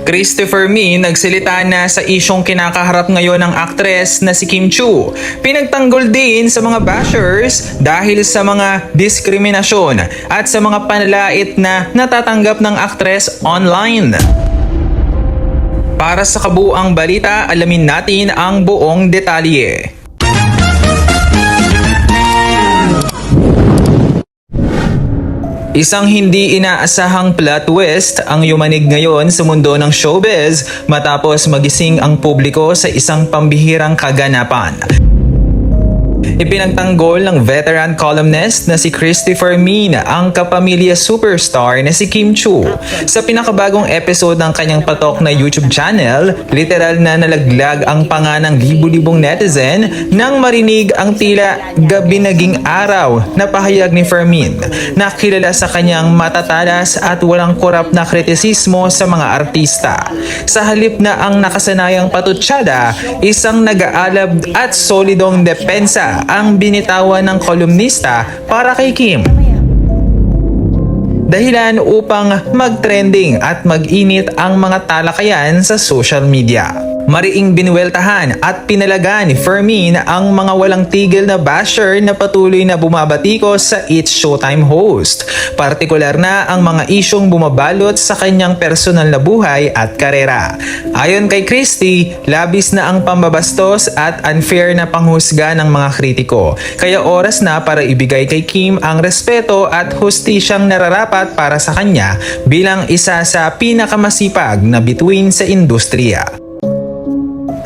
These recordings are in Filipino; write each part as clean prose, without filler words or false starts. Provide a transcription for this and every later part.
Christopher Min nagsalita na sa isyong kinakaharap ngayon ng aktres na si Kim Chiu. Pinagtanggol din sa mga bashers dahil sa mga diskriminasyon at sa mga panlalait na natatanggap ng aktres online. Para sa kabuuang balita, alamin natin ang buong detalye. Isang hindi inaasahang plot twist ang yumanig ngayon sa mundo ng showbiz matapos magising ang publiko sa isang pambihirang kaganapan. Ipinagtanggol ng veteran columnist na si Christopher Min ang kapamilya superstar na si Kim Chiu. Sa pinakabagong episode ng kanyang patok na YouTube channel, literal na nalaglag ang panga ng libu-libong netizen nang marinig ang tila gabi naging araw na pahayag ni Fermin na kilala sa kanyang matatalas at walang korap na kritisismo sa mga artista. Sa halip na ang nakasanayang patutsada, isang nag-aalab at solidong depensa ang binitawan ng kolumnista para kay Kim. Dahilan upang mag-trending at mag-init ang mga talakayan sa social media. Mariing binuweltahan at pinalaga ni Fermin ang mga walang tigil na basher na patuloy na bumabatikos sa It's Showtime host. Partikular na ang mga isyong bumabalot sa kanyang personal na buhay at karera. Ayon kay Christy, labis na ang pambabastos at unfair na panghusga ng mga kritiko. Kaya oras na para ibigay kay Kim ang respeto at hustisyang nararapat para sa kanya bilang isa sa pinakamasipag na bituin sa industriya.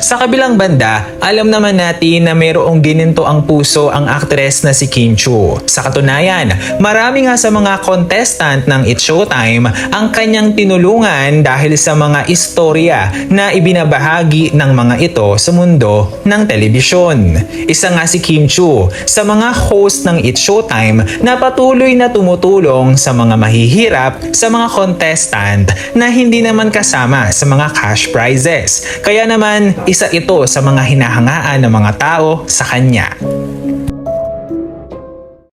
Sa kabilang banda, alam naman natin na mayroong gininto ang puso ang aktres na si Kim Chiu. Sa katunayan, marami nga sa mga contestant ng It's Showtime ang kanyang tinulungan dahil sa mga istorya na ibinabahagi ng mga ito sa mundo ng telebisyon. Isa nga si Kim Chiu sa mga host ng It's Showtime na patuloy na tumutulong sa mga mahihirap sa mga contestant na hindi naman kasama sa mga cash prizes. Kaya naman, isa ito sa mga hinahangaan ng mga tao sa kanya.